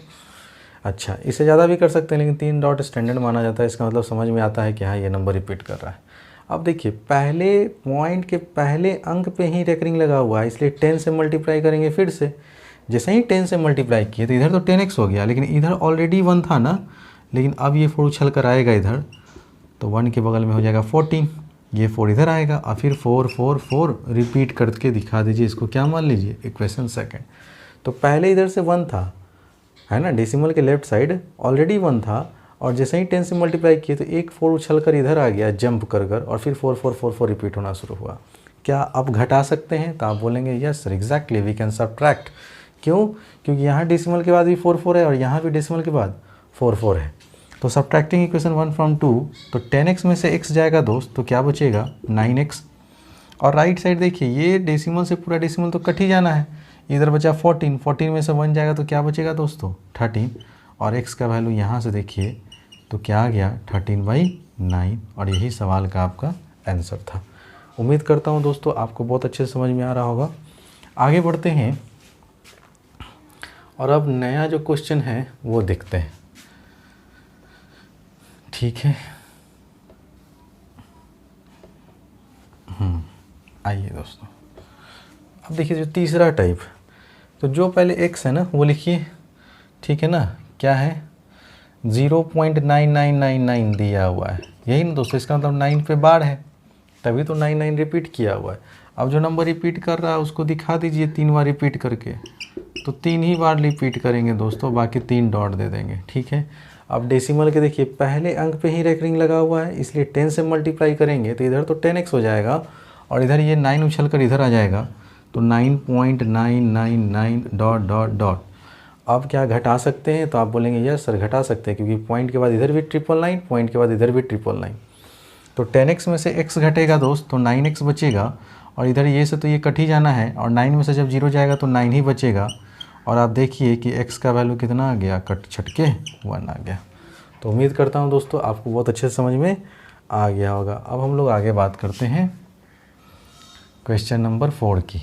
अच्छा इससे ज़्यादा भी कर सकते हैं, लेकिन 3 डॉट स्टैंडर्ड माना जाता है, इसका मतलब समझ में आता है कि हाँ ये नंबर रिपीट कर रहा है। अब देखिए पहले पॉइंट के पहले अंक पे ही रेकरिंग लगा हुआ है, इसलिए 10 से मल्टीप्लाई करेंगे फिर से। जैसे ही 10 से मल्टीप्लाई किए तो इधर तो 10x हो गया, लेकिन इधर ऑलरेडी 1 था ना, लेकिन अब ये 4 उछल कर आएगा इधर, तो 1 के बगल में हो जाएगा 14, ये 4 इधर आएगा और फिर 4 4 4 रिपीट करके दिखा दीजिए। इसको क्या मान लीजिए, इक्वेशन 2। तो पहले इधर से 1 था, है ना, डेसिमल के लेफ्ट साइड ऑलरेडी 1 था, और जैसे ही 10 से मल्टीप्लाई किए तो एक 4 उछल कर इधर आ गया जंप कर, और फिर 4 4 4 4 रिपीट होना शुरू हुआ। क्या अब घटा सकते हैं? तो आप बोलेंगे yes sir exactly we can subtract. क्यों? क्योंकि यहाँ डेसिमल के बाद भी 4 4 है और यहाँ भी डेसिमल के बाद 4 4 है। तो सब्ट्रैक्टिंग इक्वेशन 1 फ्रॉम 2, तो 10x में से x जाएगा दोस्त, तो क्या बचेगा 9x। और राइट साइड देखिए ये डेसिमल से पूरा डेसिमल तो कट ही जाना है, इधर बचा 14, 14 में से 1 जाएगा तो क्या बचेगा दोस्तों 13, और x का वैल्यू यहाँ से देखिए तो क्या आ गया 13/9, और यही सवाल का आपका आंसर था। उम्मीद करता हूँ दोस्तों आपको बहुत अच्छे से समझ में आ रहा होगा। आगे बढ़ते हैं और अब नया जो क्वेश्चन है वो देखते हैं, ठीक है। आइए दोस्तों अब देखिए जो तीसरा टाइप, तो जो पहले x है ना वो लिखिए, ठीक है ना, क्या है 0.9999 दिया हुआ है, यही ना दोस्तों, इसका मतलब 9 पे बार है, तभी तो 99 रिपीट किया हुआ है। अब जो नंबर रिपीट कर रहा है उसको दिखा दीजिए 3 बार रिपीट करके, तो 3 ही बार रिपीट करेंगे दोस्तों, बाकी 3 डॉट दे देंगे। ठीक है, अब डेसिमल के देखिए पहले अंक पे ही रेकरिंग लगा हुआ है, इसलिए 10 से मल्टीप्लाई करेंगे तो इधर तो 10x हो जाएगा और इधर ये 9 उछल कर इधर आ जाएगा, तो 9.999 डॉट डॉट डॉट। अब क्या घटा सकते हैं, तो आप बोलेंगे यस सर घटा सकते हैं, क्योंकि पॉइंट के बाद इधर भी 999, पॉइंट के बाद इधर भी 999, तो 10x में से x घटेगा दोस्त तो 9x बचेगा, और इधर ये से तो ये कट ही जाना है, और 9 में से जब 0 जाएगा तो 9 ही बचेगा, और आप देखिए कि x का वैल्यू कितना आ गया, कट छटके 1 आ गया। तो उम्मीद करता हूँ दोस्तों आपको बहुत अच्छे से समझ में आ गया होगा। अब हम लोग आगे बात करते हैं क्वेश्चन नंबर 4 की।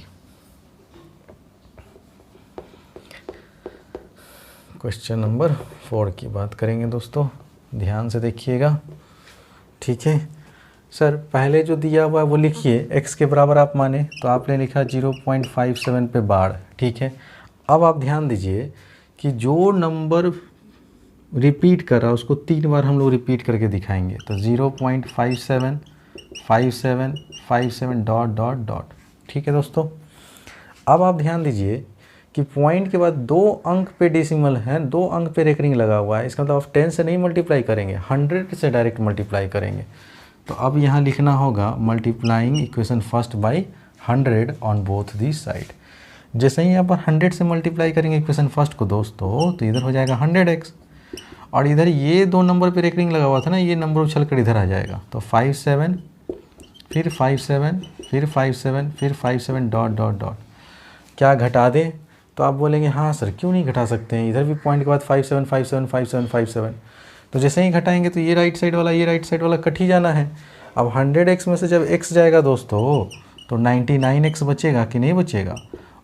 क्वेश्चन नंबर 4 की बात करेंगे दोस्तों, ध्यान से देखिएगा। ठीक है सर, पहले जो दिया हुआ है वो लिखिए, x के बराबर आप माने तो आपने लिखा 0.57 पे बार। ठीक है, अब आप ध्यान दीजिए कि जो नंबर रिपीट कर रहा है उसको 3 बार हम लोग रिपीट करके दिखाएंगे, तो 0.57 57 57 डॉट डॉट डॉट। ठीक है दोस्तों, अब आप ध्यान दीजिए कि पॉइंट के बाद 2 अंक पे डेसिमल है, 2 अंक पे रेकरिंग लगा हुआ है, इसका मतलब आप 10 से नहीं मल्टीप्लाई करेंगे, 100 से डायरेक्ट मल्टीप्लाई करेंगे। तो अब यहाँ लिखना होगा multiplying equation first by 100 on both the side. जैसे ही यहाँ पर 100 से मल्टीप्लाई करेंगे इक्वेशन फर्स्ट को दोस्तों, तो इधर हो जाएगा 100x, और इधर ये 2 नंबर पे रेकरिंग लगा हुआ था ना, ये नंबर उछल कर इधर आ जाएगा, तो 57 फिर 57 फिर 57 फिर 57 डॉट डॉट डॉट। क्या घटा दें, तो आप बोलेंगे हाँ सर क्यों नहीं घटा सकते हैं, इधर भी पॉइंट के बाद 57 57 57 57, तो जैसे ही घटाएंगे तो ये राइट साइड वाला ये राइट साइड वाला कट ही जाना है। अब 100x में से जब x जाएगा दोस्तों तो 99x बचेगा कि नहीं बचेगा,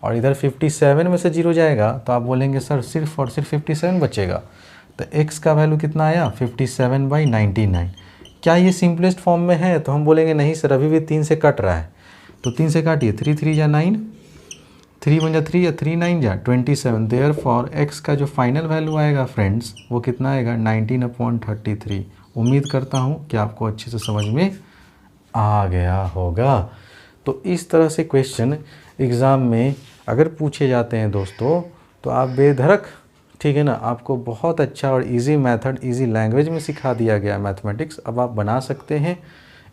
और इधर 57 में से 0 जाएगा तो आप बोलेंगे सर सिर्फ और सिर्फ 57 बचेगा, तो x का वैल्यू कितना आया 57/99। क्या ये सिंपलेस्ट फॉर्म में है, तो हम बोलेंगे नहीं सर अभी भी 3 से कट रहा है, तो 3 से काटिए, 3 3 जा 9, 3 1 जा 3 या 3 9 जा 27। देयर फॉर एक्स का जो फाइनल वैल्यू आएगा फ्रेंड्स वो कितना आएगा 19/33। उम्मीद करता हूँ कि आपको अच्छे से समझ में आ गया होगा। तो इस तरह से क्वेश्चन एग्ज़ाम में अगर पूछे जाते हैं दोस्तों तो आप बेधड़क, ठीक है ना, आपको बहुत अच्छा और इजी मेथड इजी लैंग्वेज में सिखा दिया गया मैथमेटिक्स। अब आप बना सकते हैं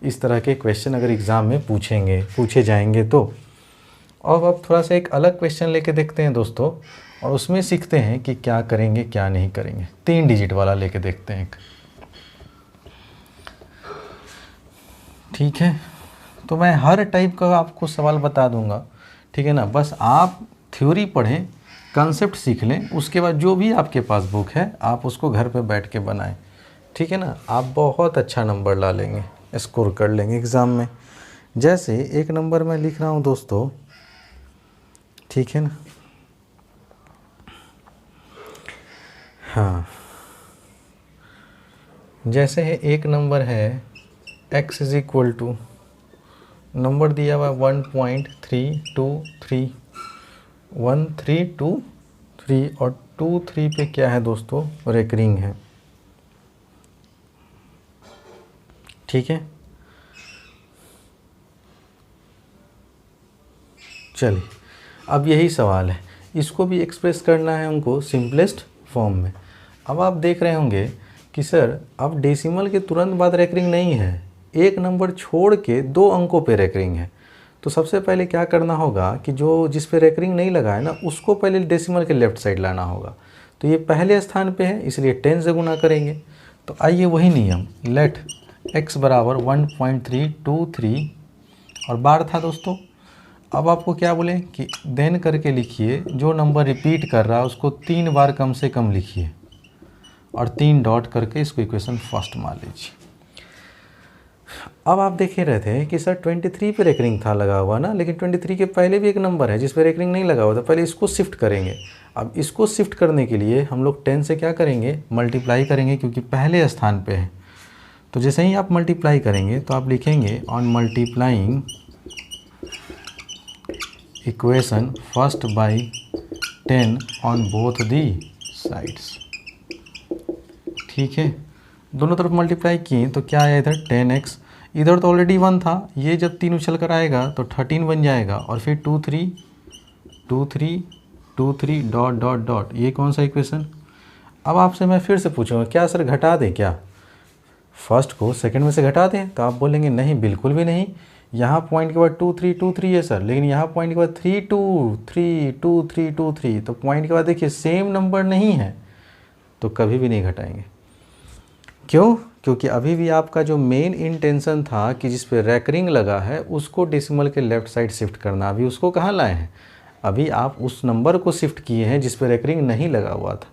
इस तरह के क्वेश्चन अगर एग्ज़ाम में पूछे जाएंगे तो। अब आप थोड़ा सा एक अलग क्वेश्चन लेके देखते हैं दोस्तों, और उसमें सीखते हैं कि क्या करेंगे क्या नहीं करेंगे। 3 डिजिट वाला लेके देखते हैं। ठीक है, तो मैं हर टाइप का आपको सवाल बता दूंगा, ठीक है ना, बस आप थ्योरी पढ़ें, कॉन्सेप्ट सीख लें, उसके बाद जो भी आपके पास बुक है आप उसको घर पे बैठ के बनाएं। ठीक है ना, आप बहुत अच्छा नंबर ला लेंगे, स्कोर कर लेंगे एग्ज़ाम में। जैसे एक नंबर मैं लिख रहा हूँ दोस्तों, ठीक है ना, हाँ, जैसे है एक नंबर है x is equal to, number दिया हुआ 1.323 1323, और 23 पे क्या है दोस्तों रेकरिंग है। ठीक है, चलिए अब यही सवाल है, इसको भी एक्सप्रेस करना है हमको सिंपलेस्ट फॉर्म में। अब आप देख रहे होंगे कि सर अब डेसिमल के तुरंत बाद रेकरिंग नहीं है, एक नंबर छोड़ के 2 अंकों पे रेकरिंग है। तो सबसे पहले क्या करना होगा कि जो जिस पे रेकरिंग नहीं लगा है ना उसको पहले डेसिमल के लेफ़्ट साइड लाना होगा। तो ये पहले स्थान पे है इसलिए 10 से गुना करेंगे। तो आइए वही नियम, लेट x बराबर 1.323 और बार था दोस्तों। अब आपको क्या बोले कि देन करके लिखिए, जो नंबर रिपीट कर रहा है उसको 3 बार कम से कम लिखिए और 3 डॉट करके इसको इक्वेशन फर्स्ट मान लीजिए। अब आप देख ही रहे थे कि सर 23 पे रेकरिंग था लगा हुआ ना, लेकिन 23 के पहले भी एक नंबर है जिस पे रेकरिंग नहीं लगा हुआ था, पहले इसको शिफ्ट करेंगे। अब इसको शिफ्ट करने के लिए हम लोग 10 से क्या करेंगे मल्टीप्लाई करेंगे, क्योंकि पहले स्थान पे है। तो जैसे ही आप मल्टीप्लाई करेंगे तो आप लिखेंगे on multiplying equation first by 10 on both the sides. ठीक है, दोनों तरफ मल्टीप्लाई किए तो क्या आया इधर 10x, इधर तो ऑलरेडी 1 था, ये जब 3 उछल कर आएगा तो 13 बन जाएगा, और फिर 2 3 2 3 2 3 डॉट डॉट डॉट, ये कौन सा इक्वेशन। अब आपसे मैं फिर से पूछूंगा क्या सर घटा दें क्या, फर्स्ट को सेकंड में से घटा दें, तो आप बोलेंगे नहीं बिल्कुल भी नहीं, यहाँ पॉइंट के बाद 2 3 2 3 है सर, लेकिन यहाँ पॉइंट के बाद 3 2 3 2 3 2 3, तो पॉइंट के बाद देखिए सेम नंबर नहीं है, तो कभी भी नहीं घटाएंगे। क्यों? क्योंकि अभी भी आपका जो मेन इंटेंशन था कि जिस पे रेकरिंग लगा है उसको डेसिमल के लेफ्ट साइड शिफ्ट करना, अभी उसको कहाँ लाए हैं, अभी आप उस नंबर को शिफ्ट किए हैं जिस पे रेकरिंग नहीं लगा हुआ था,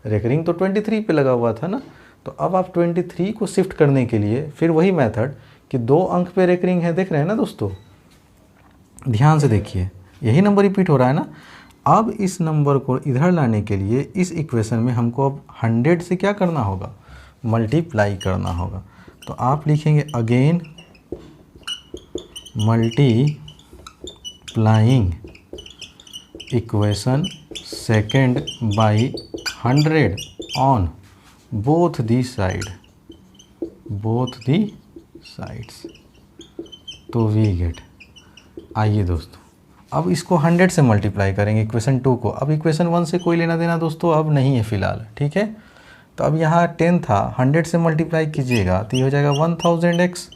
रेकरिंग तो 23 पे लगा हुआ था ना, तो अब आप 23 को शिफ्ट करने के लिए फिर वही मेथड कि 2 अंक पे रेकरिंग है, देख रहे हैं ना दोस्तों, ध्यान से देखिए यही नंबर रिपीट हो रहा है ना। अब इस नंबर को इधर लाने के लिए इस इक्वेशन में हमको अब 100 से क्या करना होगा, मल्टीप्लाई करना होगा, तो आप लिखेंगे again multiplying equation second by 100 on both the sides, तो वी गेट। आइए दोस्तों अब इसको 100 से मल्टीप्लाई करेंगे इक्वेशन 2 को, अब इक्वेशन 1 से कोई लेना देना दोस्तों अब नहीं है फ़िलहाल, ठीक है। तो अब यहाँ 10 था, 100 से मल्टीप्लाई कीजिएगा तो ये हो जाएगा 1000x,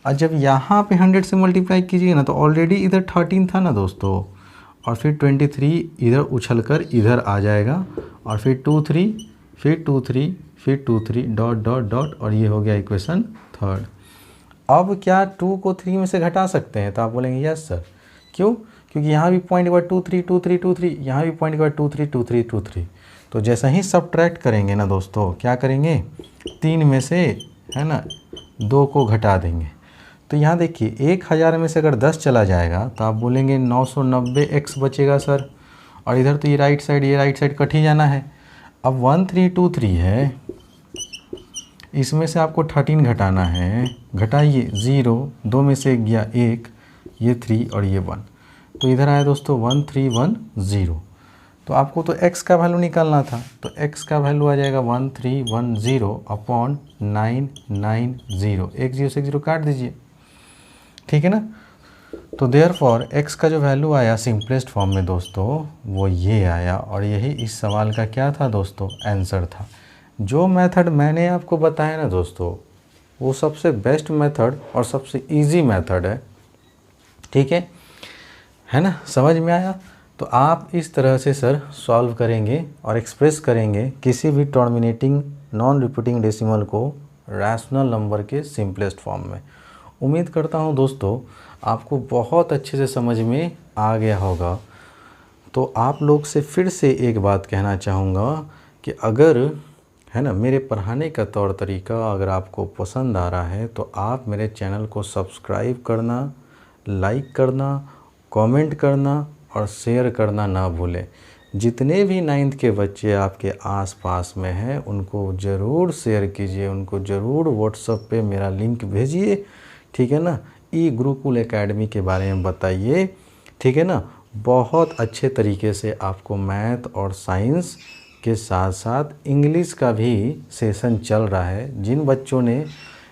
और जब यहाँ पे 100 से मल्टीप्लाई कीजिएगा ना तो ऑलरेडी इधर 13 था ना दोस्तों, और फिर 23 इधर उछल कर इधर आ जाएगा, और फिर 2 3 फिर 2 3 फिर 2 3 डॉट डॉट डॉट, और ये हो गया इक्वेशन 3। अब क्या 2 को 3 में से घटा सकते हैं, तो आप बोलेंगे यस सर। क्यों? क्योंकि यहाँ भी पॉइंट के बाद 2 3 2 3 2 3, यहाँ भी पॉइंट के बाद 2 3 2 3 2 3, तो जैसा ही सब्ट्रैक्ट करेंगे ना दोस्तों, क्या करेंगे 3 में से है ना 2 को घटा देंगे, तो यहाँ देखिए 1000 में से अगर 10 चला जाएगा तो आप बोलेंगे 990x बचेगा सर, और इधर तो ये राइट साइड कट ही जाना है। अब 1323 है, इसमें से आपको 13 घटाना है, घटाइए 0, 2 में से गया 1, ये 3 और ये 1, तो इधर आया दोस्तों 1310, तो आपको तो x का वैल्यू निकालना था, तो x का वैल्यू आ जाएगा 1310 अपॉन 990, एक 0 से 0 काट दीजिए, ठीक है ना। तो देयरफॉर x का जो वैल्यू आया सिंपलेस्ट फॉर्म में दोस्तों वो ये आया, और यही इस सवाल का क्या था दोस्तों, आंसर था। जो मेथड मैंने आपको बताया ना दोस्तों वो सबसे बेस्ट मेथड और सबसे इजी मेथड है, ठीक है ना, समझ में आया। तो आप इस तरह से सर सॉल्व करेंगे और एक्सप्रेस करेंगे किसी भी टर्मिनेटिंग नॉन रिपीटिंग डेसिमल को रैशनल नंबर के सिंपलेस्ट फॉर्म में। उम्मीद करता हूं दोस्तों आपको बहुत अच्छे से समझ में आ गया होगा। तो आप लोग से फिर से एक बात कहना चाहूँगा कि अगर है ना मेरे पढ़ाने का तौर तरीका अगर आपको पसंद आ रहा है तो आप मेरे चैनल को सब्सक्राइब करना, लाइक करना, कमेंट करना और शेयर करना ना भूलें। जितने भी 9th के बच्चे आपके आसपास में हैं उनको ज़रूर शेयर कीजिए, उनको ज़रूर व्हाट्सएप पे मेरा लिंक भेजिए, ठीक है ना। ई गुरुकुल एकेडमी के बारे में बताइए, ठीक है ना। बहुत अच्छे तरीके से आपको मैथ और साइंस के साथ साथ इंग्लिश का भी सेशन चल रहा है। जिन बच्चों ने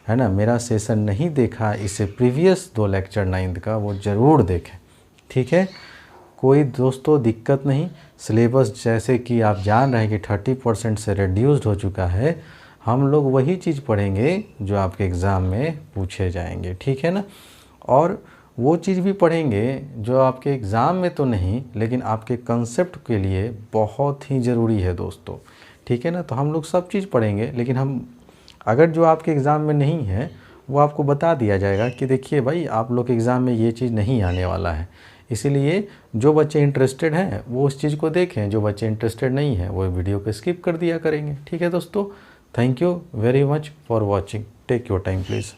है ना मेरा सेशन नहीं देखा इससे प्रीवियस 2 लेक्चर 9th का वो ज़रूर देखें, ठीक है। कोई दोस्तों दिक्कत नहीं, सिलेबस जैसे कि आप जान रहे हैं कि 30% से रिड्यूस्ड हो चुका है। हम लोग वही चीज़ पढ़ेंगे जो आपके एग्ज़ाम में पूछे जाएंगे, ठीक है ना। और वो चीज़ भी पढ़ेंगे जो आपके एग्ज़ाम में तो नहीं लेकिन आपके कंसेप्ट के लिए बहुत ही ज़रूरी है दोस्तों, ठीक है ना। तो हम लोग सब चीज़ पढ़ेंगे, लेकिन हम अगर जो आपके एग्ज़ाम में नहीं है वो आपको बता दिया जाएगा कि देखिए भाई आप लोग के एग्ज़ाम में ये चीज़ नहीं आने वाला है। इसीलिए जो बच्चे इंटरेस्टेड हैं वो उस चीज़ को देखें, जो बच्चे इंटरेस्टेड नहीं हैं वो वीडियो को स्किप कर दिया करेंगे, ठीक है दोस्तों। Thank you very much for watching, take your time please.